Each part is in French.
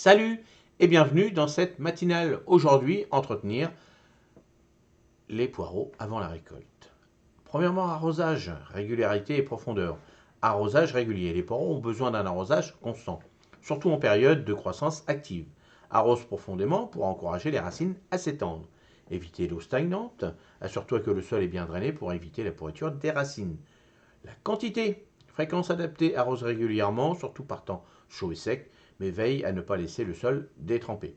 Salut et bienvenue dans cette matinale. Aujourd'hui, entretenir les poireaux avant la récolte. Premièrement, arrosage, régularité et profondeur. Arrosage régulier. Les poireaux ont besoin d'un arrosage constant, surtout en période de croissance active. Arrose profondément pour encourager les racines à s'étendre. Évitez l'eau stagnante. Assure-toi que le sol est bien drainé pour éviter la pourriture des racines. La quantité. Fréquence adaptée, arrose régulièrement, surtout par temps chaud et sec, mais veille à ne pas laisser le sol détrempé.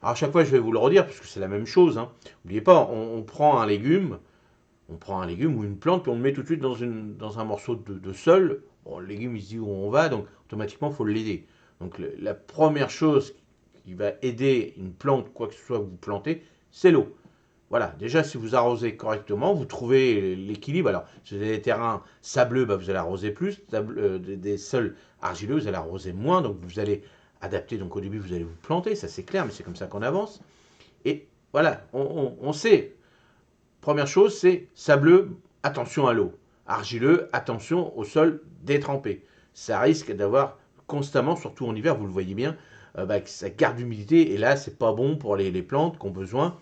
Alors à chaque fois, je vais vous le redire, parce que c'est la même chose. N'oubliez pas, on prend un légume, ou une plante, puis on le met tout de suite dans un morceau de sol. Bon, le légume, il se dit où on va, donc automatiquement, il faut l'aider. Donc la première chose qui va aider une plante, quoi que ce soit que vous plantez, c'est l'eau. Voilà, déjà si vous arrosez correctement, vous trouvez l'équilibre. Alors, si vous avez des terrains sableux, bah, vous allez arroser plus, des sols argileux, vous allez arroser moins, donc vous allez adapter. Donc au début, vous allez vous planter, ça c'est clair, mais c'est comme ça qu'on avance. Et voilà, on sait, première chose, c'est sableux, attention à l'eau. Argileux, attention au sol détrempé. Ça risque d'avoir constamment, surtout en hiver, vous le voyez bien, bah, que ça garde l'humidité, et là, c'est pas bon pour les plantes qui ont besoin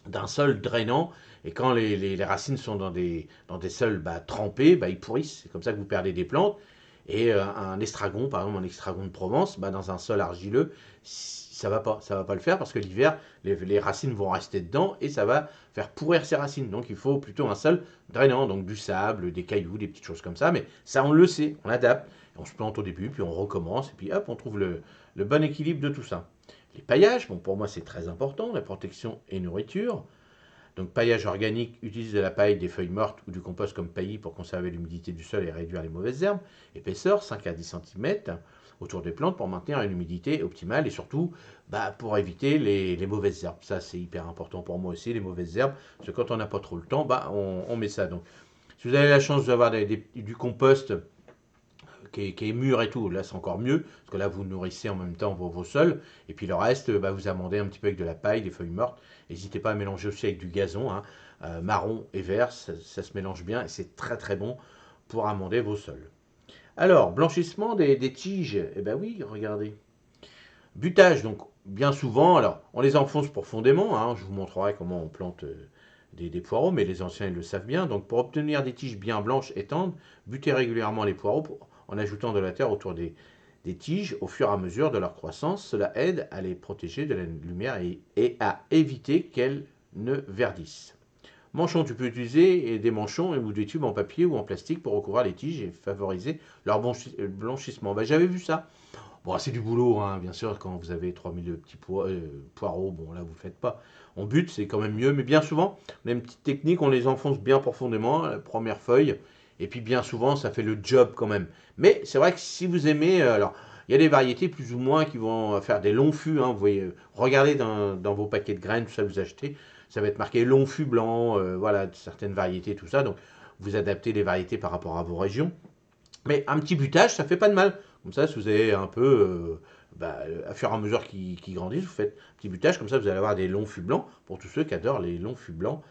d'un sol drainant. Et quand les racines sont dans des sols trempés, ils pourrissent. C'est comme ça que vous perdez des plantes. Et un estragon, par exemple un estragon de Provence, dans un sol argileux, ça va pas le faire parce que l'hiver, les racines vont rester dedans et ça va faire pourrir ces racines. Donc il faut plutôt un sol drainant, donc du sable, des cailloux, des petites choses comme ça. Mais ça, on le sait, on adapte. On se plante au début, puis on recommence, et puis hop, on trouve le bon équilibre de tout ça. Les paillages, bon, pour moi c'est très important, la protection et nourriture. Donc paillage organique, utilise de la paille, des feuilles mortes ou du compost comme paillis pour conserver l'humidité du sol et réduire les mauvaises herbes. Épaisseur 5 à 10 cm autour des plantes pour maintenir une humidité optimale et surtout pour éviter les mauvaises herbes. Ça c'est hyper important pour moi aussi, les mauvaises herbes, parce que quand on n'a pas trop le temps, on met ça. Donc si vous avez la chance d'avoir du compost qui est mûr et tout, là c'est encore mieux, parce que là vous nourrissez en même temps vos sols, et puis le reste, vous amendez un petit peu avec de la paille, des feuilles mortes. N'hésitez pas à mélanger aussi avec du gazon, marron et vert, ça se mélange bien, et c'est très très bon pour amender vos sols. Alors, blanchissement des tiges, eh ben oui, regardez. Butage, donc bien souvent, alors on les enfonce profondément, je vous montrerai comment on plante des poireaux, mais les anciens ils le savent bien. Donc pour obtenir des tiges bien blanches et tendres, butez régulièrement les poireaux en ajoutant de la terre autour des tiges au fur et à mesure de leur croissance. Cela aide à les protéger de la lumière et à éviter qu'elles ne verdissent. Manchons, tu peux utiliser des manchons ou des tubes en papier ou en plastique pour recouvrir les tiges et favoriser leur blanchissement. J'avais vu ça. Bon, c'est du boulot, bien sûr, quand vous avez 3000 petits poireaux, bon, là, vous ne le faites pas. On bute, c'est quand même mieux, mais bien souvent, on a une petite technique, on les enfonce bien profondément, la première feuille, et puis bien souvent, ça fait le job quand même. Mais c'est vrai que si vous aimez, alors, il y a des variétés plus ou moins qui vont faire des longs fûts, vous voyez, regardez dans vos paquets de graines, tout ça que vous achetez, ça va être marqué long fût blanc, voilà, certaines variétés, tout ça, donc vous adaptez les variétés par rapport à vos régions. Mais un petit butage, ça fait pas de mal. Comme ça, si vous avez un peu, à fur et à mesure qu'ils grandissent, vous faites un petit butage, comme ça vous allez avoir des longs fûts blancs, pour tous ceux qui adorent les longs fûts blancs.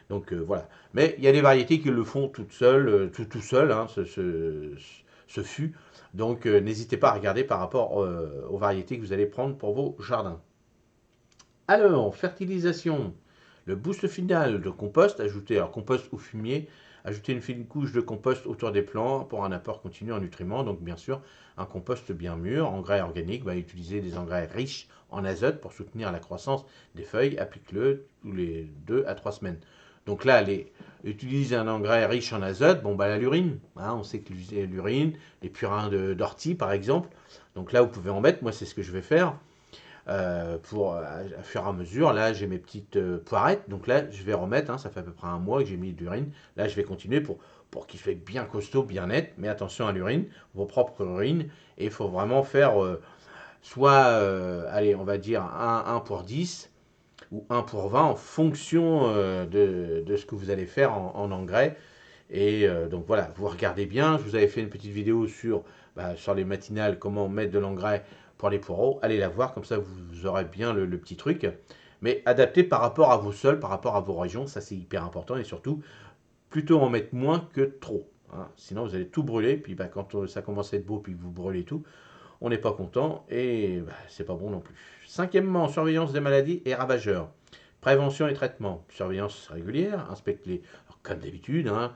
Donc voilà. Mais il y a des variétés qui le font toutes seules, tout seul, ce fût. Donc n'hésitez pas à regarder par rapport aux variétés que vous allez prendre pour vos jardins. Alors, fertilisation. Le boost final de compost, ajouter alors compost ou fumier, ajouter une fine couche de compost autour des plants pour un apport continu en nutriments. Donc bien sûr, un compost bien mûr. Engrais organique, utiliser des engrais riches en azote pour soutenir la croissance des feuilles. Applique-le tous les 2 à 3 semaines. Donc là, utilise un engrais riche en azote, la l'urine, on sait que l'urine, les purins d'ortie par exemple. Donc là, vous pouvez en mettre, moi c'est ce que je vais faire pour à fur et à mesure. Là, j'ai mes petites poirettes. Donc là, je vais remettre. Ça fait à peu près un mois que j'ai mis de l'urine. Là, je vais continuer pour qu'il soit bien costaud, bien net. Mais attention à l'urine, vos propres urines. Et il faut vraiment faire soit, allez, on va dire 1 pour 10 ou 1 pour 20 en fonction de ce que vous allez faire en engrais. Et donc voilà, vous regardez bien. Je vous avais fait une petite vidéo sur les matinales, comment mettre de l'engrais pour les poireaux. Allez la voir, comme ça vous aurez bien le petit truc. Mais adapté par rapport à vos sols, par rapport à vos régions, ça c'est hyper important. Et surtout, plutôt en mettre moins que trop. Sinon vous allez tout brûler. Puis quand ça commence à être beau, puis que vous brûlez tout, on n'est pas content et bah, c'est pas bon non plus. Cinquièmement, surveillance des maladies et ravageurs. Prévention et traitement. Surveillance régulière, inspecte les. Alors, comme d'habitude, hein,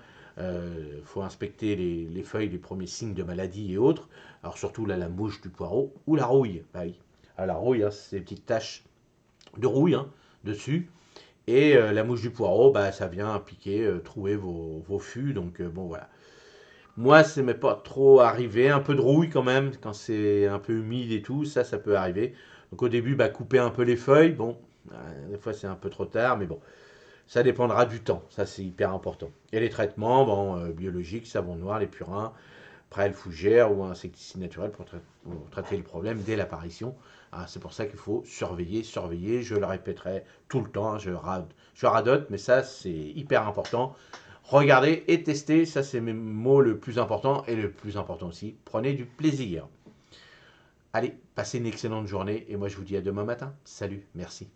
faut inspecter les feuilles, les premiers signes de maladie et autres. Alors surtout là, la mouche du poireau ou la rouille. Bah oui. Alors, la rouille, hein, c'est des petites taches de rouille hein, dessus. Et la mouche du poireau, bah, ça vient piquer, trouer vos fûts. Donc bon voilà. Moi, ça m'est pas trop arrivé. Un peu de rouille quand même, quand c'est un peu humide et tout, ça peut arriver. Donc au début, bah, couper un peu les feuilles. Bon, des fois c'est un peu trop tard, mais bon, ça dépendra du temps. Ça, c'est hyper important. Et les traitements, bon, biologiques, savon noir, les purins, prêle fougère ou insecticide naturel pour traiter le problème dès l'apparition. Ah, c'est pour ça qu'il faut surveiller, surveiller. Je le répéterai tout le temps. Hein, je radote, mais ça, c'est hyper important. Regardez et testez, ça c'est mes mots le plus important et le plus important aussi, prenez du plaisir. Allez, passez une excellente journée et moi je vous dis à demain matin. Salut, merci.